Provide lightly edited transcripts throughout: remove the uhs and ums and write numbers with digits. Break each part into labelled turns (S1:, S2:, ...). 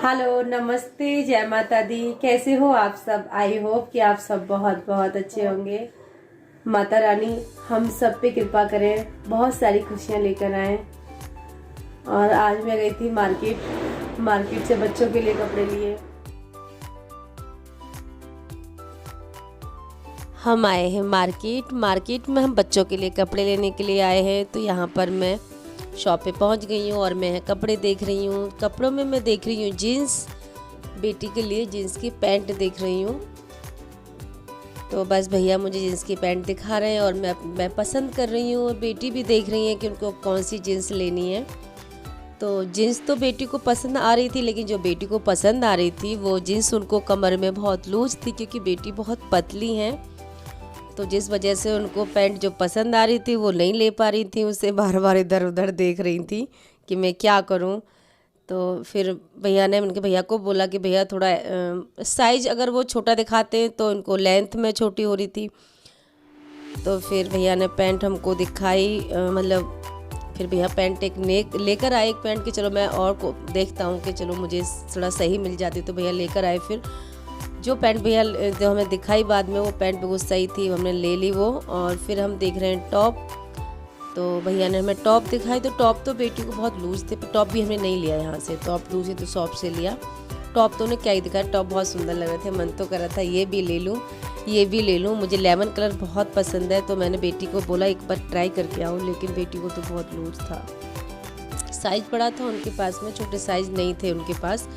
S1: Hello, नमस्ते, जय माता दी। कैसे हो आप सब? आई होप कि आप सब बहुत बहुत अच्छे होंगे। माता रानी हम सब पे कृपा करें, बहुत सारी खुशियां लेकर आए। और आज मैं गई थी मार्केट से बच्चों के लिए कपड़े लिए। हम आए हैं मार्केट में हम बच्चों के लिए कपड़े लेने के लिए आए हैं। तो यहाँ पर मैं शॉप पे पहुँच गई हूँ और मैं कपड़े देख रही हूँ। कपड़ों में मैं देख रही हूँ जीन्स, बेटी के लिए जीन्स की पैंट देख रही हूँ। तो बस भैया मुझे जीन्स की पैंट दिखा रहे हैं और मैं पसंद कर रही हूँ और बेटी भी देख रही है कि उनको कौन सी जीन्स लेनी है। तो जीन्स तो बेटी को पसंद आ रही थी, लेकिन जो बेटी को पसंद आ रही थी वो जीन्स उनको कमर में बहुत लूज थी, क्योंकि बेटी बहुत पतली हैं। तो जिस वजह से उनको पैंट जो पसंद आ रही थी वो नहीं ले पा रही थी, उसे बार बार इधर उधर देख रही थी कि मैं क्या करूं। तो फिर उनके भैया को बोला कि भैया थोड़ा साइज अगर वो छोटा दिखाते हैं, तो उनको लेंथ में छोटी हो रही थी। तो फिर भैया ने पैंट हमको दिखाई, फिर भैया पैंट एक लेकर आए एक पैंट कि चलो मैं और को देखता हूँ कि चलो मुझे थोड़ा सही मिल जाती। तो भैया लेकर आए। फिर जो पैंट भैया जो हमें दिखाई बाद में, वो पैंट बिल्कुल सही थी, हमने ले ली वो। और फिर हम देख रहे हैं टॉप। तो भैया ने हमें टॉप दिखाई। तो टॉप तो बेटी को बहुत लूज थे, पर टॉप भी हमने नहीं लिया यहाँ से। टॉप लूज है तो शॉप से लिया। टॉप तो उन्हें क्या ही दिखाया, टॉप बहुत सुंदर लग रहे थे। मन तो कर रहा था ये भी ले लूँ, ये भी ले लूँ। मुझे लेमन कलर बहुत पसंद है, तो मैंने बेटी को बोला एक बार ट्राई करके आओ, लेकिन बेटी को तो बहुत लूज था। साइज बड़ा था उनके पास में, छोटे साइज नहीं थे उनके पास।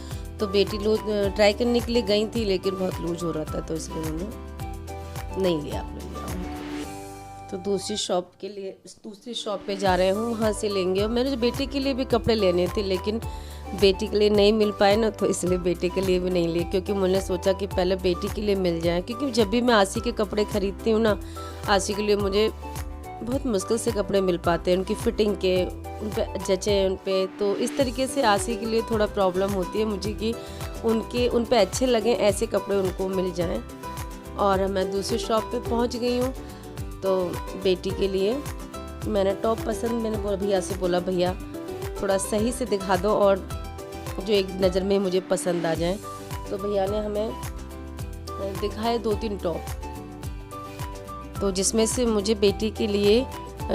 S1: तो बेटी लूज ट्राई करने के लिए गई थी, लेकिन बहुत लूज हो रहा था, तो इसलिए उन्होंने नहीं लिया। आपने लिया। तो दूसरी शॉप पे जा रहे हूँ, वहाँ से लेंगे। और मेरे बेटे के लिए भी कपड़े लेने थे, लेकिन बेटी के लिए नहीं मिल पाए ना, तो इसलिए बेटे के लिए भी नहीं लिए। क्योंकि मैंने सोचा कि पहले बेटी के लिए मिल जाए, क्योंकि जब भी मैं आशी के कपड़े खरीदती हूँ ना, आशी के लिए मुझे बहुत मुश्किल से कपड़े मिल पाते हैं, उनकी फिटिंग के, उन पे जचे उन पे। तो इस तरीके से आशी के लिए थोड़ा प्रॉब्लम होती है मुझे कि उन पे अच्छे लगें, ऐसे कपड़े उनको मिल जाएं। और मैं दूसरी शॉप पे पहुंच गई हूँ। तो बेटी के लिए मैंने टॉप पसंद, मैंने भैया से बोला भैया थोड़ा सही से दिखा दो और जो एक नज़र में मुझे पसंद आ जाए। तो भैया ने हमें दिखाए 2-3 टॉप। तो जिसमें से मुझे बेटी के लिए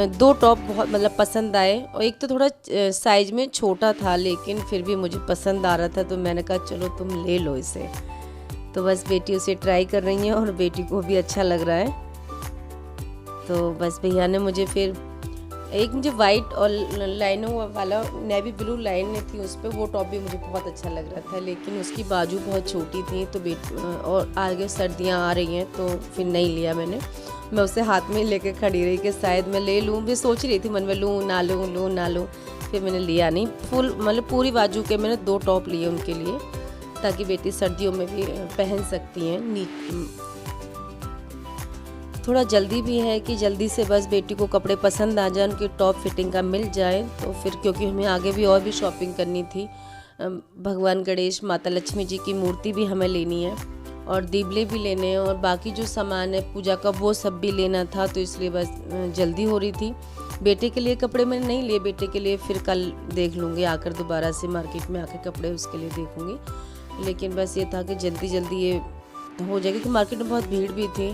S1: 2 टॉप बहुत पसंद आए। और एक तो थोड़ा साइज में छोटा था, लेकिन फिर भी मुझे पसंद आ रहा था। तो मैंने कहा चलो तुम ले लो इसे। तो बस बेटी उसे ट्राई कर रही है और बेटी को भी अच्छा लग रहा है। तो बस भैया ने मुझे मुझे वाइट और लाइनों वाला नेवी ब्लू लाइन थी उस पर, वो टॉप भी मुझे बहुत अच्छा लग रहा था, लेकिन उसकी बाजू बहुत छोटी थी। तो और आगे सर्दियाँ आ रही हैं, तो फिर नहीं लिया मैंने। मैं उसे हाथ में लेकर खड़ी रही कि शायद मैं ले लूँ, भी सोच रही थी मन में लूँ ना लूँ। फिर मैंने लिया नहीं। पूरी बाजू के मैंने 2 टॉप लिए उनके लिए, ताकि बेटी सर्दियों में भी पहन सकती हैं। थोड़ा जल्दी भी है कि जल्दी से बस बेटी को कपड़े पसंद आ जाए, उनकी टॉप फिटिंग का मिल जाए। तो फिर क्योंकि हमें आगे भी और भी शॉपिंग करनी थी, भगवान गणेश, माता लक्ष्मी जी की मूर्ति भी हमें लेनी है और दीपले भी लेने हैं, और बाकी जो सामान है पूजा का वो सब भी लेना था। तो इसलिए बस जल्दी हो रही थी। बेटे के लिए कपड़े मैंने नहीं लिए, बेटे के लिए फिर कल देख लूँगी, आकर दोबारा से मार्केट में आकर कपड़े उसके लिए देखूँगी। लेकिन बस ये था कि जल्दी ये हो जाएगी, क्योंकि मार्केट में बहुत भीड़ भी थी।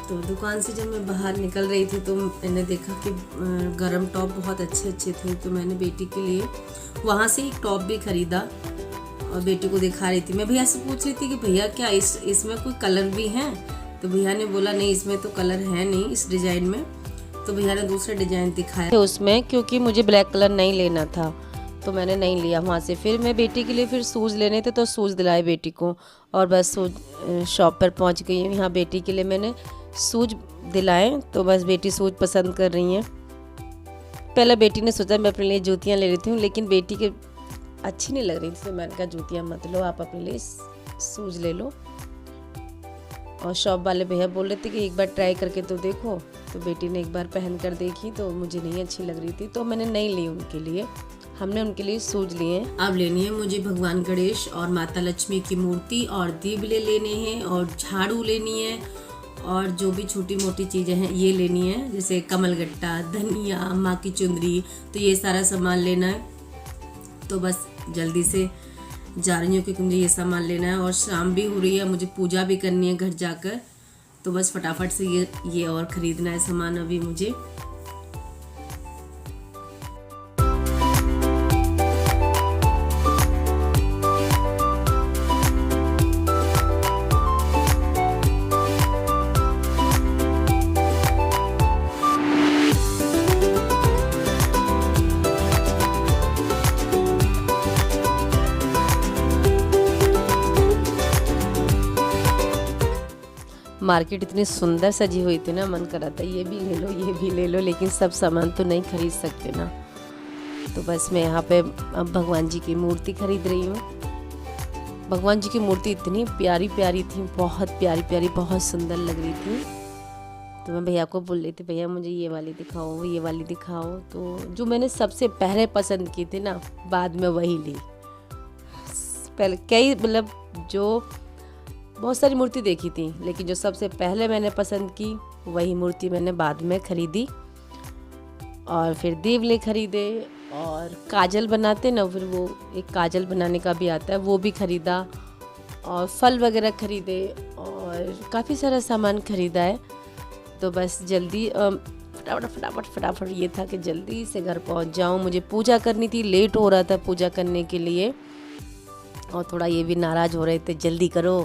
S1: तो दुकान से जब मैं बाहर निकल रही थी, तो मैंने देखा कि गरम टॉप बहुत अच्छे थे। तो मैंने बेटी के लिए वहाँ से एक टॉप भी ख़रीदा और बेटी को दिखा रही थी। मैं भैया से पूछ रही थी कि भैया क्या इसमें कोई कलर भी हैं? तो भैया ने बोला नहीं, इसमें तो कलर है नहीं इस डिज़ाइन में। तो भैया ने दूसरा डिज़ाइन दिखाया उसमें, क्योंकि मुझे ब्लैक कलर नहीं लेना था, तो मैंने नहीं लिया वहाँ से। फिर मैं बेटी के लिए फिर शूज़ लेने थे, तो शूज़ दिलाए बेटी को, और बस शॉप पर पहुँच गई। यहाँ बेटी के लिए मैंने शूज़ दिलाए। तो बस बेटी शूज़ पसंद कर रही हैं। पहले बेटी ने सोचा मैं अपने लिए जूतियाँ ले लेती हूँ, लेकिन बेटी के अच्छी नहीं लग रही थी, तो मैंने कहा जूतियाँ मत लो, आप अपने लिए शूज़ ले लो। और शॉप वाले भैया बोल रहे थे कि एक बार ट्राई करके तो देखो। तो बेटी ने एक बार पहन कर देखी, तो मुझे नहीं अच्छी लग रही थी, तो मैंने नहीं ली उनके लिए। हमने उनके लिए शूज़ लिए। अब लेनी है मुझे भगवान गणेश और माता लक्ष्मी की मूर्ति, और दीपले लेने हैं, और झाड़ू लेनी है, और जो भी छोटी मोटी चीज़ें हैं ये लेनी है, जैसे कमलगट्टा, धनिया, माँ की चुंदरी, तो ये सारा सामान लेना है। तो बस जल्दी से जा रही हूँ क्योंकि मुझे ये सामान लेना है और शाम भी हो रही है, मुझे पूजा भी करनी है घर जाकर। तो बस फटाफट से ये और ख़रीदना है सामान अभी मुझे। मार्केट इतनी सुंदर सजी हुई थी ना, मन कर रहा था ये भी ले लो ये भी ले लो, लेकिन सब सामान तो नहीं खरीद सकते ना। तो बस मैं यहाँ पे अब भगवान जी की मूर्ति खरीद रही हूँ। भगवान जी की मूर्ति इतनी प्यारी प्यारी थी, बहुत प्यारी प्यारी, बहुत सुंदर लग रही थी। तो मैं भैया को बोल रही थी भैया मुझे ये वाली दिखाओ ये वाली दिखाओ। तो जो मैंने सबसे पहले पसंद की थी ना, बाद में वही ली। पहले कई मतलब जो बहुत सारी मूर्ति देखी थी, लेकिन जो सबसे पहले मैंने पसंद की वही मूर्ति मैंने बाद में ख़रीदी। और फिर देवले ख़रीदे और काजल बनाते ना, फिर वो एक काजल बनाने का भी आता है, वो भी ख़रीदा। और फल वगैरह ख़रीदे और काफ़ी सारा सामान ख़रीदा है। तो बस जल्दी फटाफट ये था कि जल्दी से घर पहुंच जाऊं। मुझे पूजा करनी थी, लेट हो रहा था पूजा करने के लिए, और थोड़ा ये भी नाराज़ हो रहे थे जल्दी करो,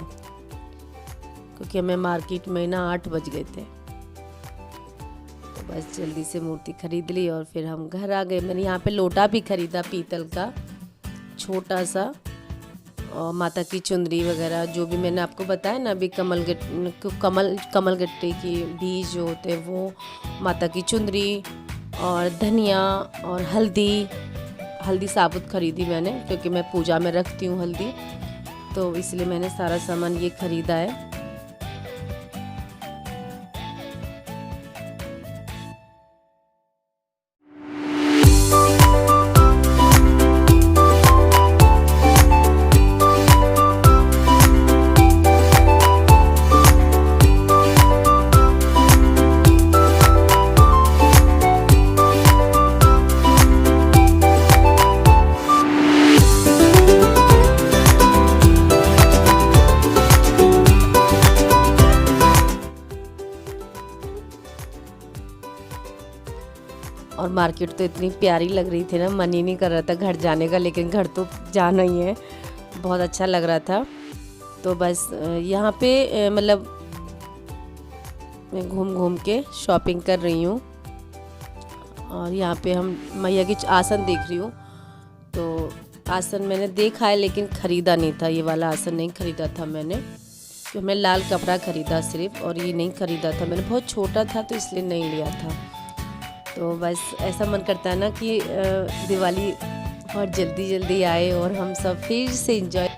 S1: क्योंकि हमें मार्केट में ना 8 बज गए थे। तो बस जल्दी से मूर्ति खरीद ली और फिर हम घर आ गए। मैंने यहाँ पे लोटा भी खरीदा पीतल का छोटा सा, और माता की चुंदरी वगैरह जो भी मैंने आपको बताया ना अभी, कमल गट्टे के बीज जो होते हैं वो, माता की चुंदरी और धनिया और हल्दी साबुत खरीदी मैंने, क्योंकि मैं पूजा में रखती हूँ हल्दी, तो इसलिए मैंने सारा सामान ये खरीदा है। और मार्केट तो इतनी प्यारी लग रही थी ना, मन ही नहीं कर रहा था घर जाने का, लेकिन घर तो जाना ही है, बहुत अच्छा लग रहा था। तो बस यहाँ पे मतलब मैं घूम घूम के शॉपिंग कर रही हूँ। और यहाँ पे हम मैया की आसन देख रही हूँ। तो आसन मैंने देखा है लेकिन ख़रीदा नहीं था, ये वाला आसन नहीं ख़रीदा था मैंने, तो मैं लाल कपड़ा ख़रीदा सिर्फ, और ये नहीं ख़रीदा था मैंने, बहुत छोटा था तो इसलिए नहीं लिया था। तो बस ऐसा मन करता है ना कि दिवाली बहुत जल्दी जल्दी आए और हम सब फिर से एंजॉय।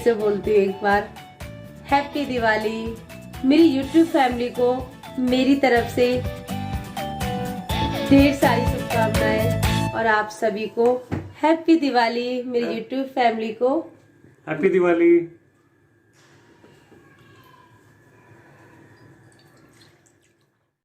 S1: से बोलती हूँ एक बार, हैप्पी दिवाली। मेरी यूट्यूब फैमिली को मेरी तरफ से ढेर सारी शुभकामनाएं और आप सभी को हैप्पी दिवाली। मेरी यूट्यूब फैमिली को
S2: हैप्पी दिवाली।